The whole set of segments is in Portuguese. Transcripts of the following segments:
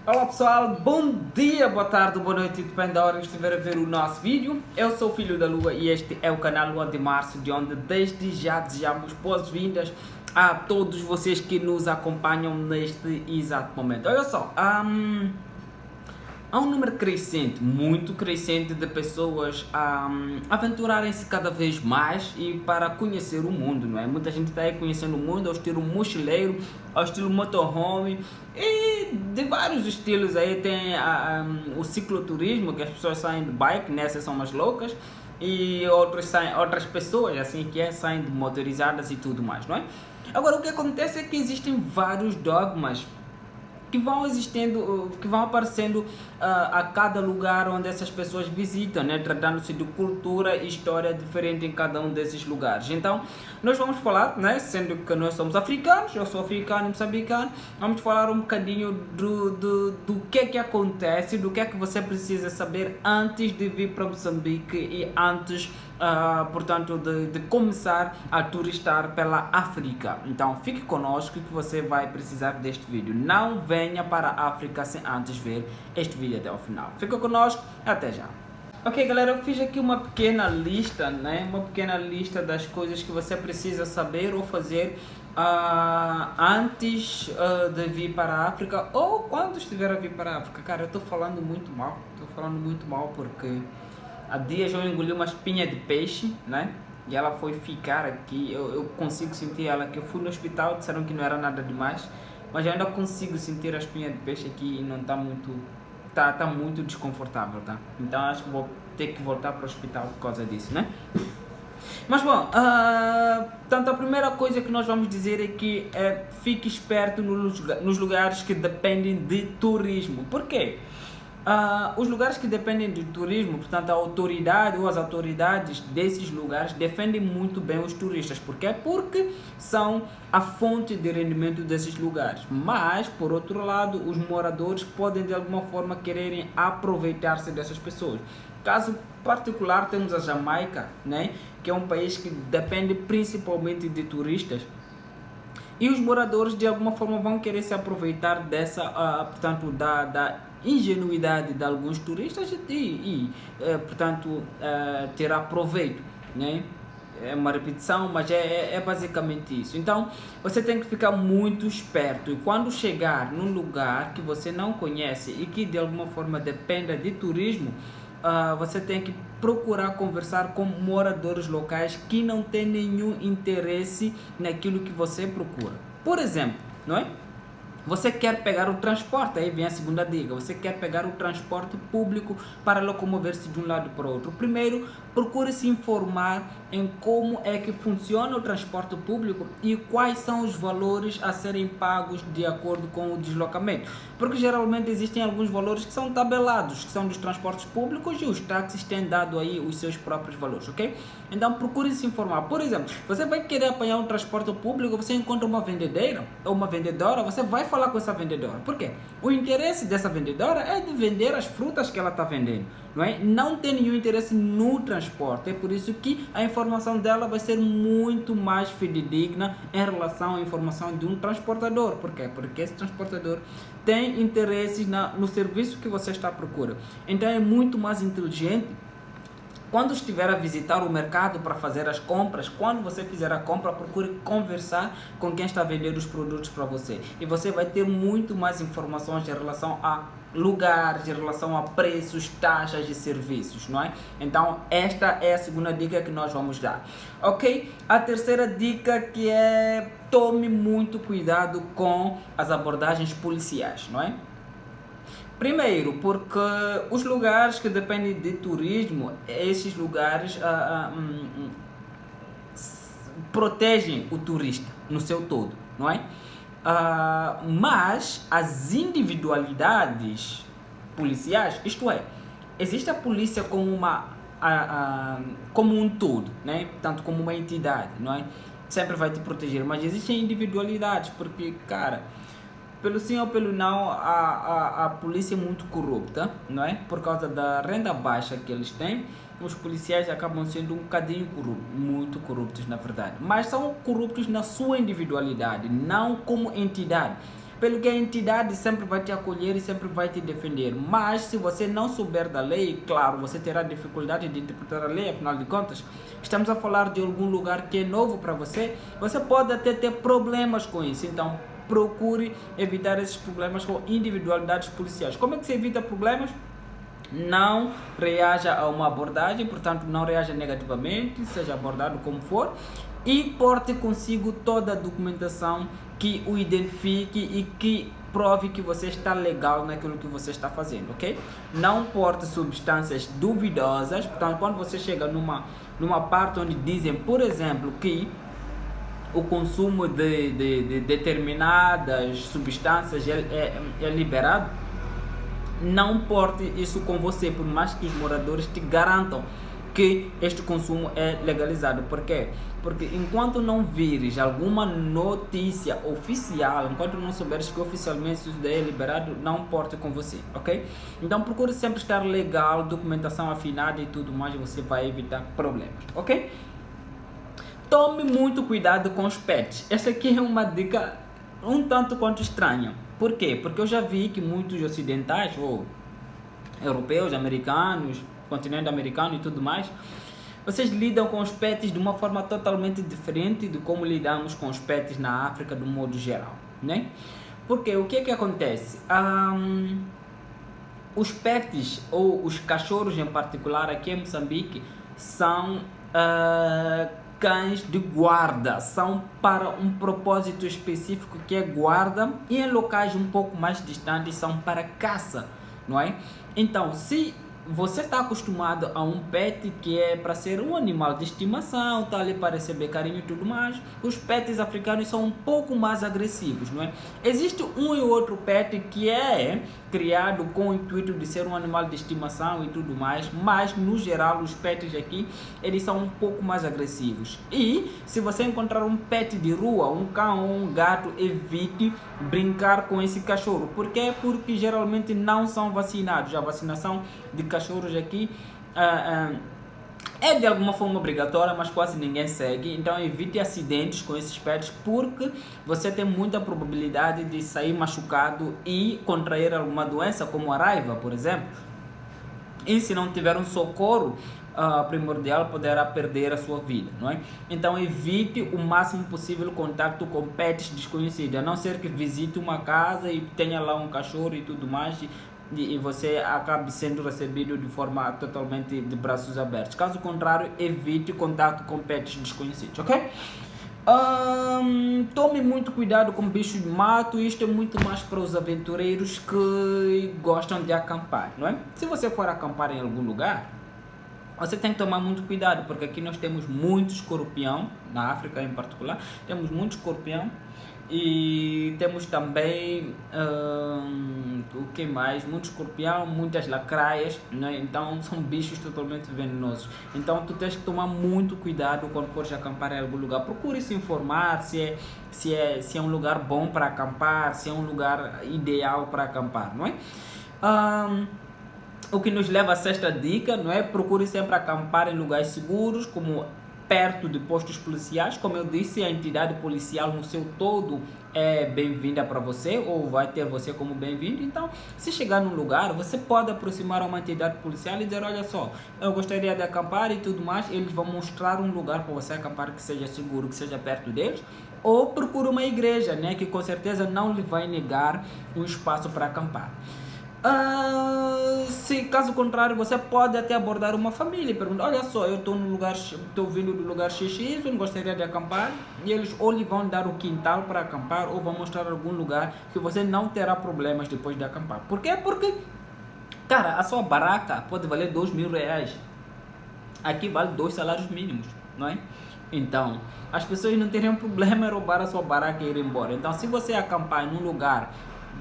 Olá pessoal, bom dia, boa tarde, boa noite, depende da hora que estiver a ver o nosso vídeo. Eu sou o Filho da Lua e este é o canal Lua de Março, de onde desde já desejamos boas-vindas a todos vocês que nos acompanham neste exato momento. Olha só, há um número crescente, muito crescente de pessoas a aventurarem-se cada vez mais e para conhecer o mundo, não é? Muita gente está aí conhecendo o mundo ao estilo mochileiro, ao estilo motorhome e de vários estilos aí. Tem o cicloturismo, que as pessoas saem de bike, nessas são mais loucas, e outras pessoas assim que saem de motorizadas e tudo mais, não é? Agora, o que acontece é que existem vários dogmas que vão existindo, que vão aparecendo a cada lugar onde essas pessoas visitam, né? Tratando-se de cultura e história diferente em cada um desses lugares. Então, nós vamos falar, né? Sendo que nós somos africanos, eu sou africano e moçambicano, vamos falar um bocadinho do que é que acontece, do que é que você precisa saber antes de vir para Moçambique e antes portanto, de começar a turistar pela África. Então fique conosco que você vai precisar deste vídeo. Não venha para a África sem antes ver este vídeo até o final. Fica conosco, até já. Ok galera, eu fiz aqui uma pequena lista, né? Uma pequena lista das coisas que você precisa saber ou fazer antes de vir para a África ou quando estiver a vir para a África. Cara, eu estou falando muito mal porque há dias eu engoli uma espinha de peixe, né? E ela foi ficar aqui, eu consigo sentir ela, que eu fui no hospital, disseram que não era nada demais, mas eu ainda consigo sentir a espinha de peixe aqui e não está muito, tá muito desconfortável, tá? Então acho que vou ter que voltar para o hospital por causa disso, né? Mas bom, portanto a primeira coisa que nós vamos dizer é que fique esperto nos lugares que dependem de turismo. Por quê? Os lugares que dependem de turismo, portanto a autoridade ou as autoridades desses lugares defendem muito bem os turistas. Por quê? Porque são a fonte de rendimento desses lugares. Mas, por outro lado, os moradores podem de alguma forma quererem aproveitar-se dessas pessoas. Caso particular, temos a Jamaica, né? Que é um país que depende principalmente de turistas. E os moradores de alguma forma vão querer se aproveitar dessa, portanto, da ingenuidade de alguns turistas portanto, terá proveito, né? É uma repetição, mas é basicamente isso. Então, você tem que ficar muito esperto e quando chegar num lugar que você não conhece e que de alguma forma dependa de turismo, você tem que procurar conversar com moradores locais que não têm nenhum interesse naquilo que você procura. Por exemplo, não é? Você quer pegar o transporte, aí vem a segunda dica, você quer pegar o transporte público para locomover-se de um lado para o outro. Primeiro, procure se informar em como é que funciona o transporte público e quais são os valores a serem pagos de acordo com o deslocamento. Porque geralmente existem alguns valores que são tabelados, que são dos transportes públicos, e os táxis têm dado aí os seus próprios valores, ok? Então procure se informar. Por exemplo, você vai querer apanhar um transporte público, você encontra uma vendedeira ou uma vendedora, você vai falar com essa vendedora. Por quê? O interesse dessa vendedora é de vender as frutas que ela está vendendo, não é? Não tem nenhum interesse no transporte. É por isso que a informação dela vai ser muito mais fidedigna em relação à informação de um transportador. Por quê? Porque esse transportador tem interesses no serviço que você está à procura. Então é muito mais inteligente quando estiver a visitar o mercado para fazer as compras. Quando você fizer a compra, procure conversar com quem está a vender os produtos para você. E você vai ter muito mais informações em relação a lugares, em relação a preços, taxas de serviços, não é? Então, esta é a segunda dica que nós vamos dar, ok? A terceira dica que é: tome muito cuidado com as abordagens policiais, não é? Primeiro, porque os lugares que dependem de turismo, esses lugares protegem o turista no seu todo, não é? Mas as individualidades policiais, isto é, existe a polícia como como um todo, né? Tanto como uma entidade, não é? Sempre vai te proteger, mas existem individualidades, porque, cara, pelo sim ou pelo não, a polícia é muito corrupta, não é? Por causa da renda baixa que eles têm, os policiais acabam sendo um bocadinho corruptos, muito corruptos na verdade. Mas são corruptos na sua individualidade, não como entidade. pelo que a entidade sempre vai te acolher e sempre vai te defender. Mas se você não souber da lei, claro, você terá dificuldade de interpretar a lei, afinal de contas, estamos a falar de algum lugar que é novo para você, você pode até ter problemas com isso. Então, procure evitar esses problemas com individualidades policiais. Como é que se evita problemas? Não reaja a uma abordagem, portanto não reaja negativamente, seja abordado como for, e porte consigo toda a documentação que o identifique e que prove que você está legal naquilo que você está fazendo, ok? Não porte substâncias duvidosas, portanto quando você chega numa parte onde dizem, por exemplo, que o consumo de determinadas substâncias é liberado, não porte isso com você, por mais que os moradores te garantam que este consumo é legalizado. Por quê? Porque enquanto não vires alguma notícia oficial, enquanto não souberes que oficialmente isso é liberado, não porte com você, ok? Então procure sempre estar legal, documentação afinada e tudo mais, você vai evitar problemas, ok? Tome muito cuidado com os pets. Esta aqui é uma dica um tanto quanto estranha. Por quê? Porque eu já vi que muitos ocidentais, ou europeus, americanos, continente americano e tudo mais, vocês lidam com os pets de uma forma totalmente diferente de como lidamos com os pets na África, do modo geral, né? Porque o que é que acontece? Os pets, ou os cachorros em particular, aqui em Moçambique, são cães de guarda, são para um propósito específico que é guarda, e em locais um pouco mais distantes são para caça, não é? Então, se você está acostumado a um pet que é para ser um animal de estimação, está ali para receber carinho e tudo mais, os pets africanos são um pouco mais agressivos, não é? Existe um e outro pet que é criado com o intuito de ser um animal de estimação e tudo mais, mas no geral os pets aqui, eles são um pouco mais agressivos. E se você encontrar um pet de rua, um cão ou um gato, evite brincar com esse cachorro. Por quê? Porque geralmente não são vacinados. A vacinação de cachorros aqui é de alguma forma obrigatória, mas quase ninguém segue. Então evite acidentes com esses pets, porque você tem muita probabilidade de sair machucado e contrair alguma doença, como a raiva, por exemplo. E se não tiver um socorro primordial, poderá perder a sua vida, não é? Então evite o máximo possível o contato com pets desconhecidos, a não ser que visite uma casa e tenha lá um cachorro e tudo mais, e você acabe sendo recebido de forma totalmente de braços abertos. Caso contrário, evite contato com pets desconhecidos, ok? Tome muito cuidado com bichos de mato. Isto é muito mais para os aventureiros que gostam de acampar, não é? Se você for acampar em algum lugar, você tem que tomar muito cuidado, porque aqui nós temos muito escorpião, na África em particular, temos muito escorpião. E temos também, o que mais? Muito escorpião, muitas lacraias, né? Então são bichos totalmente venenosos. Então tu tens que tomar muito cuidado quando fores acampar em algum lugar. Procure se informar se é um lugar bom para acampar, se é um lugar ideal para acampar, não é? O que nos leva a sexta dica, não é? Procure sempre acampar em lugares seguros, como perto de postos policiais. Como eu disse, a entidade policial no seu todo é bem-vinda para você, ou vai ter você como bem-vindo. Então, se chegar num lugar, você pode aproximar a uma entidade policial e dizer, olha só, eu gostaria de acampar e tudo mais. Eles vão mostrar um lugar para você acampar que seja seguro, que seja perto deles. Ou procure uma igreja, né, que com certeza não lhe vai negar um espaço para acampar. Se caso contrário, você pode até abordar uma família e perguntar, olha só, eu estou vindo do lugar XX, eu gostaria de acampar, e eles ou lhe vão dar o quintal para acampar, ou vão mostrar algum lugar que você não terá problemas depois de acampar. Por quê? Porque, cara, a sua baraca pode valer R$2.000, aqui vale 2 salários mínimos, não é? Então, as pessoas não teriam problema em roubar a sua baraca e ir embora. Então, se você acampar em um lugar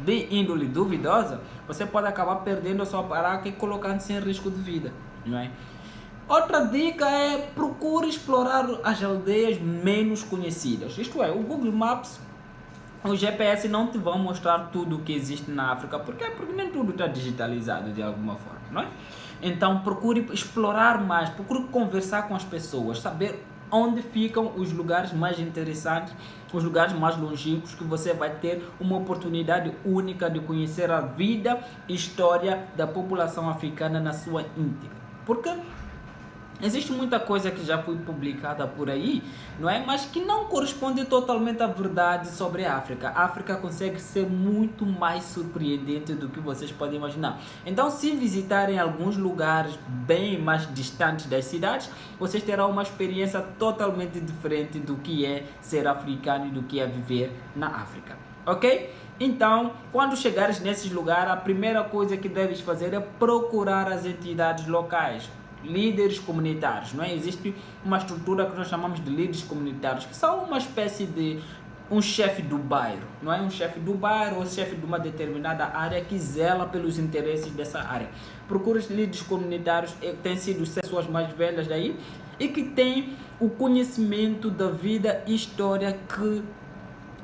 de índole duvidosa, você pode acabar perdendo a sua baraca e colocando-se em risco de vida, não é? Outra dica é procure explorar as aldeias menos conhecidas. Isto é, o Google Maps, o GPS não te vão mostrar tudo o que existe na África. Por quê? Porque nem tudo está digitalizado de alguma forma, não é? Então procure explorar mais, procure conversar com as pessoas, saber onde ficam os lugares mais interessantes, os lugares mais longínquos, que você vai ter uma oportunidade única de conhecer a vida e história da população africana na sua íntegra. Porque existe muita coisa que já foi publicada por aí, não é? Mas que não corresponde totalmente à verdade sobre a África. A África consegue ser muito mais surpreendente do que vocês podem imaginar. Então, se visitarem alguns lugares bem mais distantes das cidades, vocês terão uma experiência totalmente diferente do que é ser africano e do que é viver na África. Ok? Então, quando chegares nesses lugares, a primeira coisa que deves fazer é procurar as entidades locais, líderes comunitários, não é? Existe uma estrutura que nós chamamos de líderes comunitários, que são uma espécie de um chefe do bairro, não é? Um chefe do bairro ou chefe de uma determinada área que zela pelos interesses dessa área. Procure os líderes comunitários que têm sido as pessoas mais velhas daí e que têm o conhecimento da vida e história que,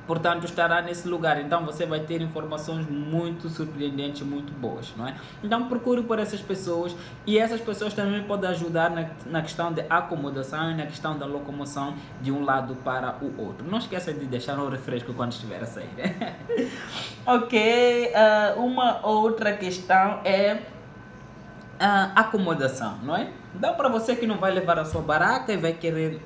portanto, estará nesse lugar. Então você vai ter informações muito surpreendentes, muito boas, não é? Então procure por essas pessoas, e essas pessoas também podem ajudar na questão de acomodação e na questão da locomoção de um lado para o outro. Não esqueça de deixar um refresco quando estiver a sair. Ok, uma outra questão é acomodação, não é? Então, para você que não vai levar a sua barraca e vai querer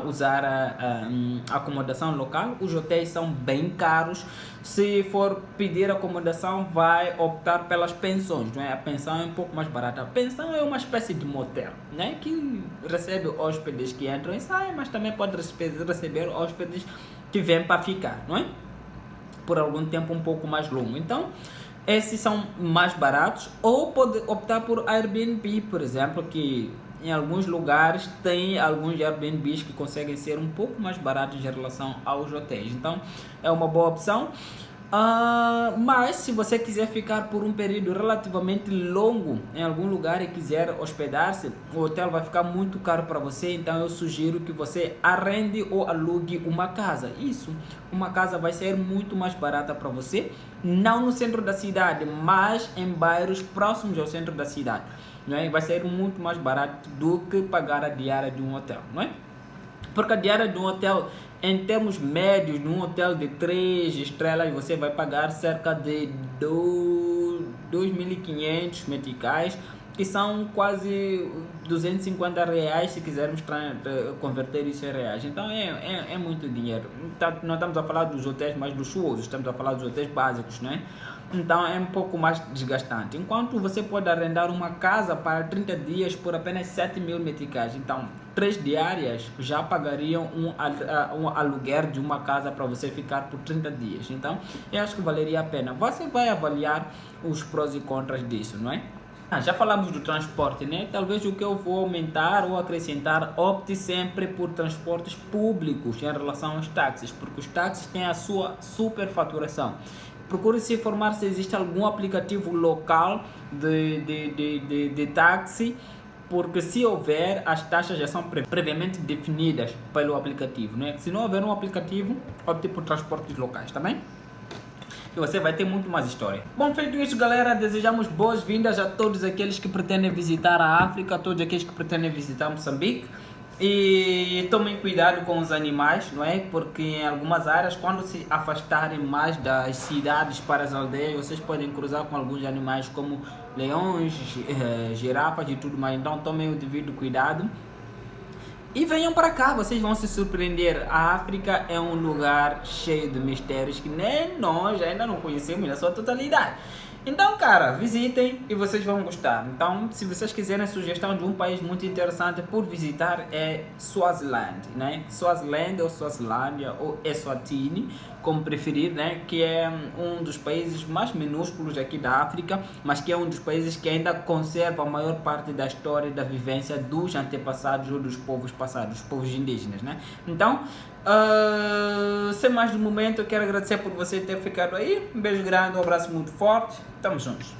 usar a acomodação local, os hotéis são bem caros. Se for pedir acomodação, vai optar pelas pensões, não é? A pensão é um pouco mais barata. A pensão é uma espécie de motel, né? Que recebe hóspedes que entram e saem, mas também pode receber hóspedes que vêm para ficar, não é? Por algum tempo um pouco mais longo. Então, esses são mais baratos. Ou pode optar por Airbnb, por exemplo, que em alguns lugares tem alguns Airbnbs que conseguem ser um pouco mais baratos em relação aos hotéis. Então é uma boa opção. Mas se você quiser ficar por um período relativamente longo em algum lugar e quiser hospedar-se, o hotel vai ficar muito caro para você. Então eu sugiro que você arrende ou alugue uma casa. Isso, uma casa vai ser muito mais barata para você, não no centro da cidade, mas em bairros próximos ao centro da cidade, não é? Vai ser muito mais barato do que pagar a diária de um hotel, não é? Porque a diária de um hotel, em termos médios, num hotel de 3 estrelas, você vai pagar cerca de 2.500 meticais, que são quase 250 reais se quisermos converter isso em reais. Então é muito dinheiro. Não estamos a falar dos hotéis mais luxuosos, estamos a falar dos hotéis básicos, né? Então é um pouco mais desgastante. Enquanto você pode arrendar uma casa para 30 dias por apenas 7.000 meticais. Então 3 diárias já pagariam um aluguer de uma casa para você ficar por 30 dias. Então eu acho que valeria a pena. Você vai avaliar os prós e contras disso, não é? Já falamos do transporte, né? Talvez o que eu vou aumentar ou acrescentar, opte sempre por transportes públicos em relação aos táxis, porque os táxis têm a sua superfaturação. Procure se informar se existe algum aplicativo local de táxi, porque se houver, as taxas já são previamente definidas pelo aplicativo, né? Se não houver um aplicativo, opte por transportes locais, tá bem? E você vai ter muito mais história. Bom, feito isso, galera, desejamos boas-vindas a todos aqueles que pretendem visitar a África, a todos aqueles que pretendem visitar Moçambique. E tomem cuidado com os animais, não é? Porque em algumas áreas, quando se afastarem mais das cidades para as aldeias, vocês podem cruzar com alguns animais como leões, girafas e tudo mais. Então tomem o devido cuidado. E venham para cá, vocês vão se surpreender. A África é um lugar cheio de mistérios que nem nós ainda não conhecemos na sua totalidade. Então, cara, visitem e vocês vão gostar. Então, se vocês quiserem sugestão de um país muito interessante por visitar, é Swaziland, né? Swaziland ou Swazilândia ou Eswatini, como preferir, né? Que é um dos países mais minúsculos aqui da África, mas que é um dos países que ainda conserva a maior parte da história e da vivência dos antepassados ou dos povos passados, dos povos indígenas, né? Então, sem mais do momento, eu quero agradecer por você ter ficado aí. Um beijo grande, um abraço muito forte. Tamo juntos.